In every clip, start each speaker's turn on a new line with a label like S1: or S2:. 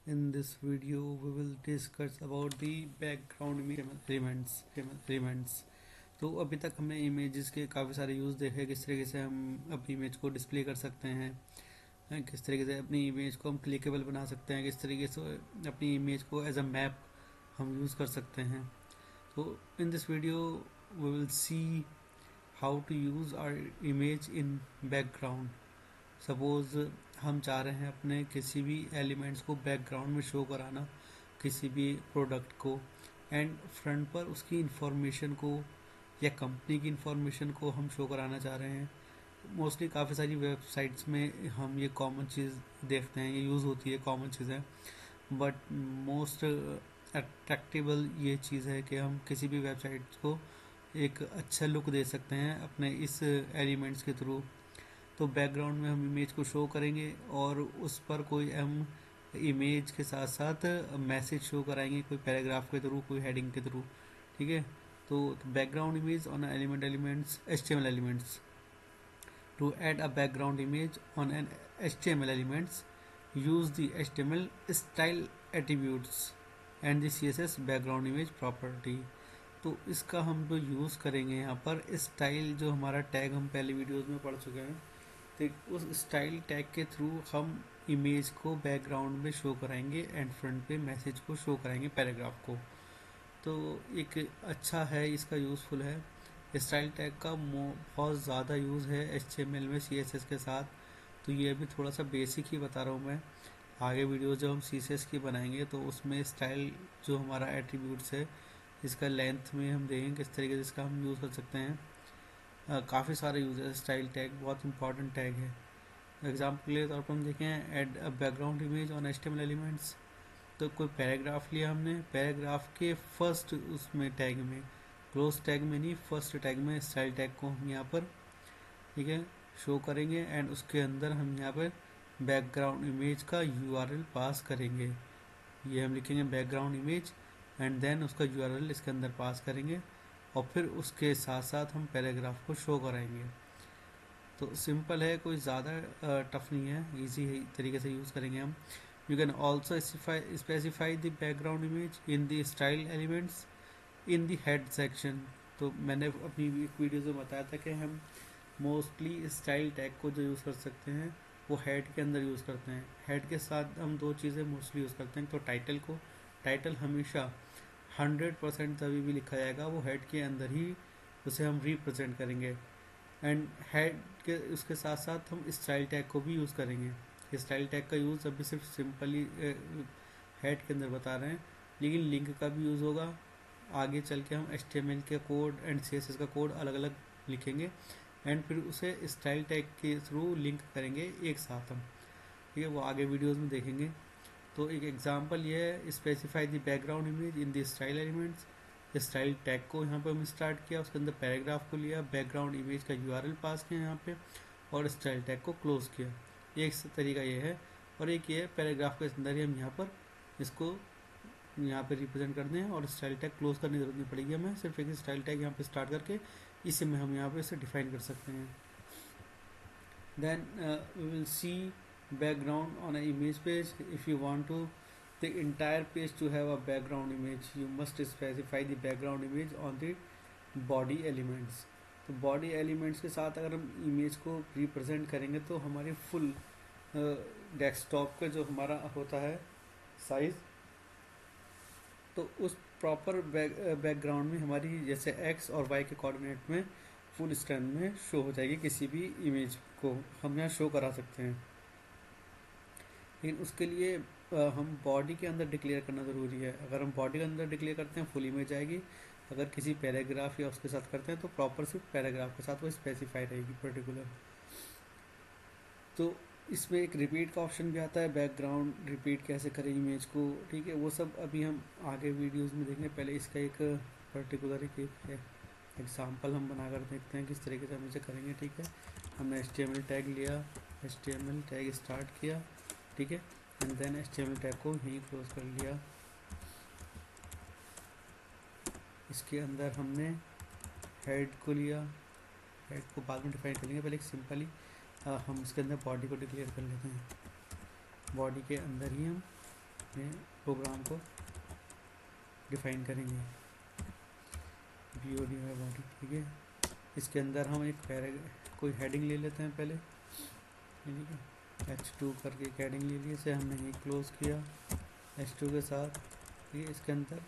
S1: In this video, we will discuss about the background elements. तो अभी तक हमने इमेजेस के काफ़ी सारे यूज़ देखे, किस तरीके से हम अपनी इमेज को डिस्प्ले कर सकते हैं, किस तरीके से अपनी इमेज को हम क्लिकेबल बना सकते हैं, किस तरीके से अपनी इमेज को एज अ मैप हम यूज़ कर सकते हैं. तो in this video we will see how to use our image in background. Suppose हम चाह रहे हैं अपने किसी भी एलिमेंट्स को बैकग्राउंड में शो कराना, किसी भी प्रोडक्ट को, एंड फ्रंट पर उसकी इंफॉर्मेशन को या कंपनी की इंफॉर्मेशन को हम शो कराना चाह रहे हैं. मोस्टली काफ़ी सारी वेबसाइट्स में हम ये कॉमन चीज़ देखते हैं, ये यूज़ होती है, कॉमन चीज़ है. बट मोस्ट अट्रैक्टेबल ये चीज़ है कि हम किसी भी वेबसाइट को एक अच्छा लुक दे सकते हैं अपने इस एलिमेंट्स के थ्रू. तो बैकग्राउंड में हम इमेज को शो करेंगे और उस पर कोई हम इमेज के साथ साथ मैसेज शो कराएंगे, कोई पैराग्राफ के थ्रू, कोई हेडिंग के थ्रू. ठीक है. तो background image on elements HTML elements. To add a background image on an HTML elements, use the HTML style attributes and the CSS background image property. तो इसका हम जो यूज़ करेंगे यहाँ पर, स्टाइल जो हमारा टैग हम पहले वीडियोज़ में पढ़ चुके हैं, तो उस स्टाइल टैग के थ्रू हम इमेज को बैकग्राउंड में शो कराएंगे एंड फ्रंट पे मैसेज को शो कराएंगे, पैराग्राफ को. तो एक अच्छा है, इसका यूज़फुल है. स्टाइल टैग का बहुत ज़्यादा यूज़ है HTML में CSS के साथ. तो ये अभी थोड़ा सा बेसिक ही बता रहा हूँ मैं. आगे वीडियो जब हम CSS की बनाएंगे तो उसमें स्टाइल जो हमारा एट्रीब्यूट्स है, इसका लेंथ में हम देखेंगे किस तरीके से इसका हम यूज़ कर सकते हैं. काफ़ी सारे यूज़ है. स्टाइल टैग बहुत इंपॉर्टेंट टैग है. एग्जाम्पल के तौर पर हम देखें, add a background image on HTML elements. तो कोई पैराग्राफ लिया हमने, पैराग्राफ के फर्स्ट उसमें टैग में, क्लोज टैग में नहीं, फर्स्ट टैग में स्टाइल टैग को हम यहाँ पर, ठीक है, शो करेंगे एंड उसके अंदर हम यहाँ पर बैकग्राउंड इमेज का URL पास करेंगे. ये हम लिखेंगे बैकग्राउंड इमेज एंड देन उसका URL इसके अंदर पास करेंगे और फिर उसके साथ साथ हम पैराग्राफ को शो कराएंगे. तो सिंपल है, कोई ज़्यादा टफ नहीं है, इजी तरीके से यूज़ करेंगे हम. You can also specify the background image in the style elements in the head section. तो मैंने अपनी एक वीडियो में बताया था कि हम मोस्टली स्टाइल टैग को जो यूज़ कर सकते हैं वो हेड के अंदर यूज़ करते हैं. हेड के साथ हम दो चीज़ें मोस्टली यूज़ करते हैं. तो टाइटल को, टाइटल हमेशा 100% तभी भी लिखा जाएगा, वो हेड के अंदर ही उसे हम रिप्रेजेंट करेंगे. एंड हेड के उसके साथ साथ हम स्टाइल टैग को भी यूज़ करेंगे. स्टाइल टैग का यूज़ अभी सिर्फ सिंपली हेड के अंदर बता रहे हैं, लेकिन लिंक का भी यूज़ होगा. आगे चल के हम HTML के कोड एंड CSS का कोड अलग अलग लिखेंगे एंड फिर उसे स्टाइल टैग के थ्रू लिंक करेंगे एक साथ हम. ठीक है, वो आगे वीडियोज़ में देखेंगे. तो एक एग्जांपल ये है, specify the background image in the style elements. Style tag को यहाँ पर हम स्टार्ट किया, उसके अंदर पैराग्राफ को लिया, बैकग्राउंड इमेज का URL पास किया यहाँ पे और स्टाइल टैग को क्लोज किया. एक तरीका ये है. और एक ये पैराग्राफ के अंदर ही हम यहाँ पर इसको यहाँ पे रिप्रेजेंट कर दें और स्टाइल टैग क्लोज करने की जरूरत नहीं पड़ेगी हमें. सिर्फ एक स्टाइल टैग यहाँ पे स्टार्ट करके इसी में हम यहाँ पे इसे डिफाइन कर सकते हैं. Then we will see background on an image page. If you want to the entire page to have a background image, you must specify the background image on the body elements. तो body elements के साथ अगर हम image को represent करेंगे तो हमारी full desktop का जो हमारा होता है साइज, तो उस प्रॉपर बैकग्राउंड में हमारी जैसे X और Y के कोऑर्डिनेट में फुल स्ट्रेंथ में शो हो जाएगी. किसी भी इमेज को हम यहाँ शो करा सकते हैं. लेकिन उसके लिए हम बॉडी के अंदर डिक्लेयर करना ज़रूरी है. अगर हम बॉडी के अंदर डिक्लेयर करते हैं फुल इमेज आएगी. अगर किसी पैराग्राफ या उसके साथ करते हैं तो प्रॉपर सिर्फ पैराग्राफ के साथ वो स्पेसिफाई रहेगी पर्टिकुलर. तो इसमें एक रिपीट का ऑप्शन भी आता है, बैकग्राउंड रिपीट कैसे करें इमेज को. ठीक है, वो सब अभी हम आगे वीडियोस में देखेंगे. पहले इसका एक पर्टिकुलर एक एग्जाम्पल हम बनाकर देखते हैं किस तरीके से हम इसे करेंगे. ठीक है, हमने HTML टैग लिया, HTML टैग स्टार्ट किया, ठीक है, एंड देन HTML टैग को यहीं क्लोज कर लिया. इसके अंदर हमने हेड को लिया, हेड को बाद में डिफाइन कर लेंगे. पहले एक सिंपली हम इसके अंदर बॉडी को डिक्लेयर कर लेते हैं. बॉडी के अंदर ही हम में प्रोग्राम को डिफाइन करेंगे। बॉडी है बॉडी, ठीक है। इसके अंदर हम एक कोई हेडिंग ले लेते हैं पहले, ठीक है। h2 करके एक हेडिंग ले लिए, इसे हमने यही क्लोज किया h2 के साथ, ठीक है। इसके अंदर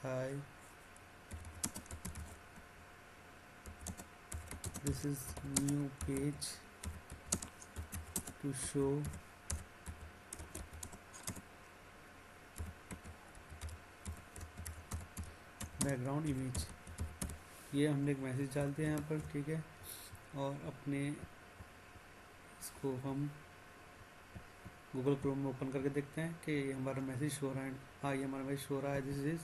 S1: hi this is new page to show background image, ये हमने एक मैसेज डाल दिया यहाँ पर, ठीक है। और अपने इसको हम गूगल क्रोम में ओपन करके देखते हैं कि हमारा मैसेज शो रहा है। हाँ, ये हमारा मैसेज शो रहा है, this is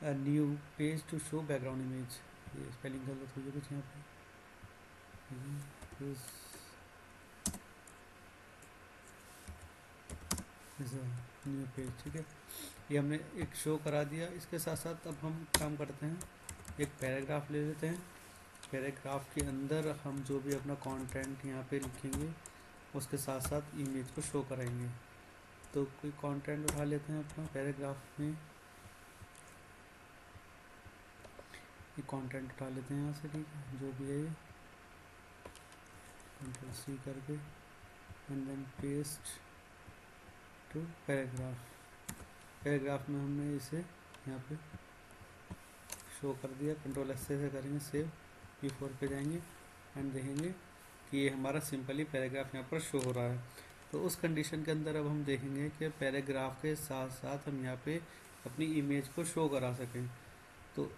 S1: a new page to show background image. ये स्पेलिंग गलत हुई है कुछ यहाँ पे, न्यू पेज, ठीक है। ये हमने एक शो करा दिया। इसके साथ साथ अब हम काम करते हैं, एक पैराग्राफ ले लेते हैं। पैराग्राफ के अंदर हम जो भी अपना कंटेंट यहाँ पे लिखेंगे उसके साथ साथ इमेज को शो कराएंगे। तो कोई कंटेंट उठा लेते हैं अपना पैराग्राफ में, ये कंटेंट उठा लेते हैं यहाँ से, ठीक है। जो भी है ये Ctrl+C करके and then paste to paragraph. Paragraph में हमने इसे यहाँ पे शो कर दिया। Ctrl+S से करेंगे सेव, P4 पे जाएंगे एंड देखेंगे कि ये हमारा सिंपली पैराग्राफ यहाँ पर शो हो रहा है। तो उस कंडीशन के अंदर अब हम देखेंगे कि पैराग्राफ के साथ साथ हम यहाँ पे अपनी इमेज को शो करा सकें। तो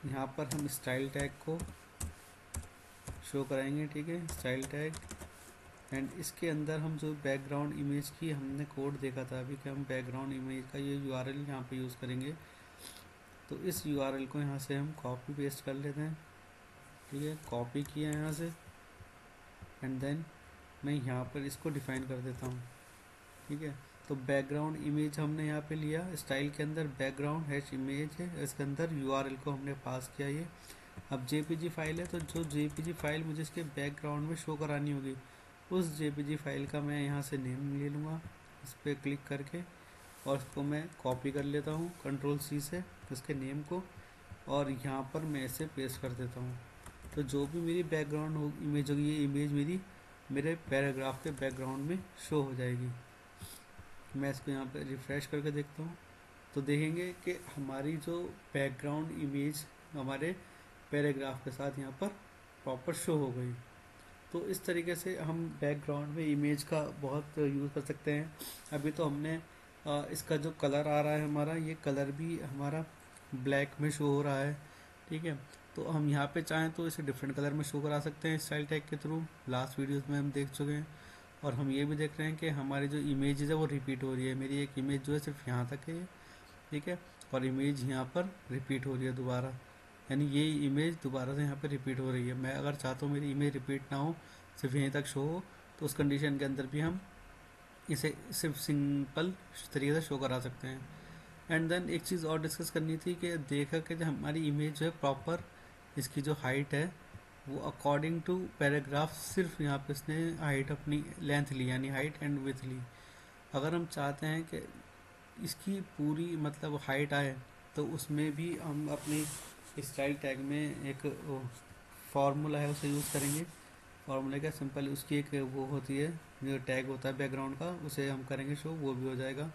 S1: यहाँ पर हम स्टाइल टैग को शो कराएंगे, ठीक है, स्टाइल टैग। एंड इसके अंदर हम जो बैकग्राउंड इमेज की हमने कोड देखा था अभी कि हम बैकग्राउंड इमेज का ये URL यहाँ पे यूज़ करेंगे। तो इस URL को यहाँ से हम कॉपी पेस्ट कर लेते हैं, ठीक है। कॉपी किया यहाँ से एंड देन मैं यहाँ पर इसको डिफाइन कर देता हूँ, ठीक है। तो बैकग्राउंड इमेज हमने यहाँ पे लिया, स्टाइल के अंदर बैकग्राउंड हैश इमेज है, इसके अंदर URL को हमने पास किया। ये अब JPG फाइल है, तो जो JPG फाइल मुझे इसके बैकग्राउंड में शो करानी होगी उस JPG फाइल का मैं यहाँ से नेम ले लूँगा, इस पर क्लिक करके, और इसको मैं कॉपी कर लेता हूँ Ctrl+C से इसके नेम को, और यहाँ पर मैं इसे पेस्ट कर देता हूँ। तो जो भी मेरी बैकग्राउंड इमेज होगी, ये इमेज मेरे पैराग्राफ के बैकग्राउंड में शो हो जाएगी। मैं इसको यहाँ पे रिफ़्रेश करके देखता हूँ तो देखेंगे कि हमारी जो बैकग्राउंड इमेज हमारे पैराग्राफ के साथ यहाँ पर प्रॉपर शो हो गई। तो इस तरीके से हम बैकग्राउंड में इमेज का बहुत यूज़ कर सकते हैं। अभी तो हमने इसका जो कलर आ रहा है हमारा, ये कलर भी हमारा ब्लैक में शो हो रहा है, ठीक है। तो हम यहाँ पे चाहें तो इसे डिफरेंट कलर में शो करा सकते हैं स्टाइल टैग के थ्रू, लास्ट वीडियोस में हम देख चुके हैं। और हम ये भी देख रहे हैं कि हमारी जो इमेज है वो रिपीट हो रही है। मेरी एक इमेज जो है सिर्फ यहाँ तक है, ठीक है, और इमेज यहाँ पर रिपीट हो रही है दोबारा, यानी ये इमेज दोबारा से यहाँ पर रिपीट हो रही है। मैं अगर चाहता हूँ मेरी इमेज रिपीट ना हो, सिर्फ यहीं तक शो हो, तो उस कंडीशन के अंदर भी हम इसे सिर्फ सिंपल तरीके से शो करा सकते हैं। एंड देन एक चीज़ और डिस्कस करनी थी कि देखा कि हमारी इमेज जो है प्रॉपर, इसकी जो हाइट है वो अकॉर्डिंग टू पैराग्राफ, सिर्फ यहाँ पे इसने हाइट अपनी लेंथ ली, यानी हाइट एंड विड्थ ली। अगर हम चाहते हैं कि इसकी पूरी मतलब हाइट आए तो उसमें भी हम अपनी स्टाइल टैग में एक फार्मूला है उसे यूज़ करेंगे। फार्मूला क्या, सिंपल उसकी एक वो होती है जो टैग होता है बैकग्राउंड का, उसे हम करेंगे शो, वो भी हो जाएगा।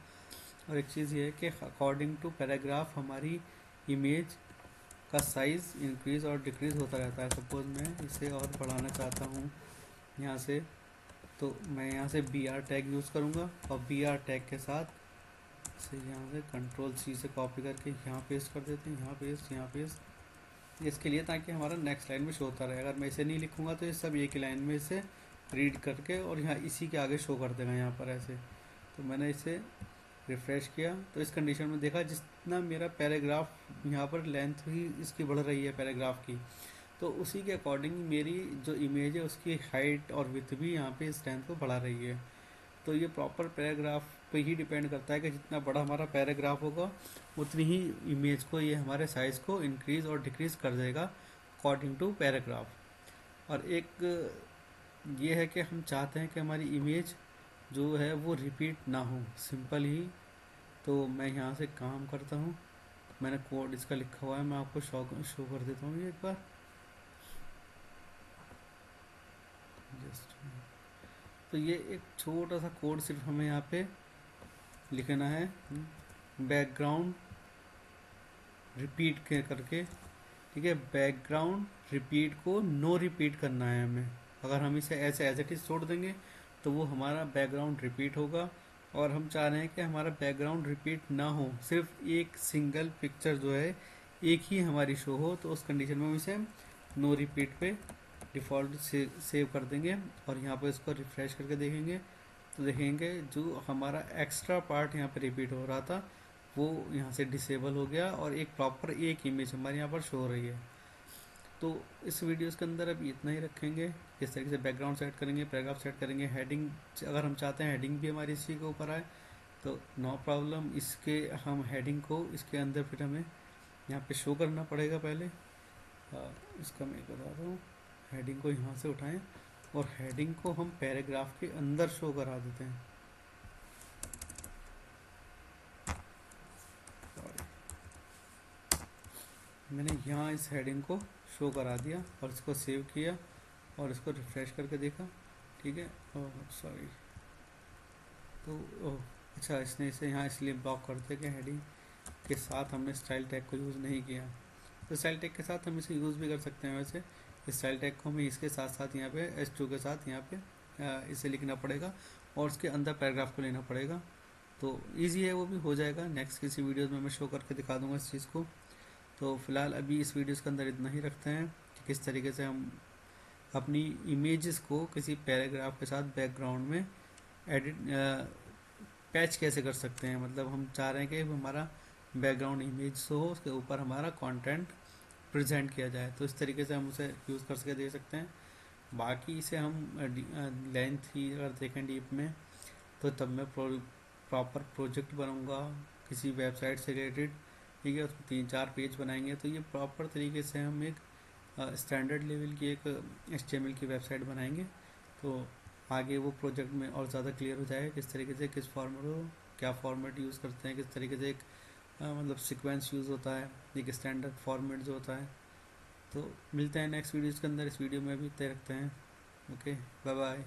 S1: और एक चीज़ ये है कि अकॉर्डिंग टू पैराग्राफ हमारी इमेज का साइज़ इंक्रीज़ और डिक्रीज़ होता रहता है। सपोज़ मैं इसे और बढ़ाना चाहता हूँ यहाँ से, तो मैं यहाँ से BR टैग यूज़ करूँगा और BR टैग के साथ इसे यहाँ से Ctrl+C से कॉपी करके यहाँ पेस्ट कर देते हैं, यहाँ पेस्ट, यहाँ पेस्ट, इसके लिए ताकि हमारा नेक्स्ट लाइन में शो होता रहे। अगर मैं इसे नहीं लिखूँगा तो ये सब एक ही लाइन में इसे रीड करके और यहाँ इसी के आगे शो कर देगा यहाँ पर ऐसे। तो मैंने इसे रिफ़्रेश किया तो इस कंडीशन में देखा जितना मेरा पैराग्राफ यहाँ पर लेंथ ही इसकी बढ़ रही है पैराग्राफ की, तो उसी के अकॉर्डिंग मेरी जो इमेज है उसकी हाइट और विड्थ भी यहाँ पे इस लेंथ को बढ़ा रही है। तो ये प्रॉपर पैराग्राफ पे ही डिपेंड करता है कि जितना बड़ा हमारा पैराग्राफ होगा उतनी ही इमेज को ये हमारे साइज़ को इंक्रीज़ और डिक्रीज़ कर देगा अकॉर्डिंग टू पैराग्राफ। और एक ये है कि हम चाहते हैं कि हमारी इमेज जो है वो रिपीट ना हो, सिंपल ही। तो मैं यहाँ से काम करता हूँ, मैंने कोड इसका लिखा हुआ है, मैं आपको शो कर देता हूँ ये एक बार जस्ट। तो ये एक छोटा सा कोड सिर्फ हमें यहाँ पे लिखना है, बैकग्राउंड रिपीट के करके, ठीक है। बैकग्राउंड रिपीट को नो रिपीट करना है हमें। अगर हम इसे ऐसे एज इट इज छोड़ देंगे तो वो हमारा बैकग्राउंड रिपीट होगा, और हम चाह रहे हैं कि हमारा बैकग्राउंड रिपीट ना हो, सिर्फ एक सिंगल पिक्चर जो है एक ही हमारी शो हो। तो उस कंडीशन में हम इसे नो रिपीट पे डिफ़ॉल्ट से सेव कर देंगे, और यहाँ पर इसको रिफ्रेश करके देखेंगे तो देखेंगे जो हमारा एक्स्ट्रा पार्ट यहाँ पे रिपीट हो रहा था वो यहाँ से डिसेबल हो गया, और एक प्रॉपर एक इमेज हमारे यहाँ पर शो हो रही है। तो इस वीडियोस के अंदर अभी इतना ही रखेंगे, किस तरीके से बैकग्राउंड सेट करेंगे, पैराग्राफ सेट करेंगे, हेडिंग अगर हम चाहते हैं हेडिंग भी हमारी इसी के ऊपर आए तो नो प्रॉब्लम। इसके हम हेडिंग को इसके अंदर फिर हमें यहाँ पे शो करना पड़ेगा पहले। इसका मैं बताता हूँ, हेडिंग को यहाँ से उठाएं और हेडिंग को हम पैराग्राफ के अंदर शो करा देते हैं। मैंने यहाँ इस हेडिंग को शो करा दिया और इसको सेव किया और इसको रिफ्रेश करके देखा, ठीक है। सॉरी, तो अच्छा, इसने इसे यहाँ इसलिए ब्लॉक करते कि हेडिंग के साथ हमने स्टाइल टैग को यूज़ नहीं किया। तो स्टाइल टैग के साथ हम इसे यूज़ भी कर सकते हैं। वैसे स्टाइल टैग को हमें इसके साथ साथ यहाँ पे S2 के साथ यहाँ पे इसे लिखना पड़ेगा और उसके अंदर पैराग्राफ को लेना पड़ेगा। तो ईजी है, वो भी हो जाएगा। नेक्स्ट किसी वीडियोज़ में मैं शो करके दिखा दूँगा इस चीज़ को। तो फिलहाल अभी इस वीडियोज़ के अंदर इतना ही रखते हैं कि किस तरीके से हम अपनी इमेजेस को किसी पैराग्राफ के साथ बैकग्राउंड में एडिट पैच कैसे कर सकते हैं। मतलब हम चाह रहे हैं कि हमारा बैकग्राउंड इमेज हो, उसके ऊपर हमारा कंटेंट प्रेजेंट किया जाए, तो इस तरीके से हम उसे यूज़ करके दे सकते हैं। बाकी इसे हम लेंथ ही अगर देखें डीप में तो तब मैं प्रॉपर प्रोजेक्ट बनाऊंगा किसी वेबसाइट से रिलेटेड, ठीक है। उसमें 3-4 पेज बनाएंगे तो ये प्रॉपर तरीके से हम एक स्टैंडर्ड लेवल की एक HTML की वेबसाइट बनाएंगे। तो आगे वो प्रोजेक्ट में और ज़्यादा क्लियर हो जाएगा किस तरीके से, किस फॉर्मेट हो, क्या फॉर्मेट यूज़ करते हैं, किस तरीके से एक मतलब सीक्वेंस यूज़ होता है, एक स्टैंडर्ड फॉर्मेट जो होता है। तो मिलते हैं नेक्स्ट वीडियोज़ के अंदर। इस वीडियो में भी इतने रखते हैं। Okay, bye bye.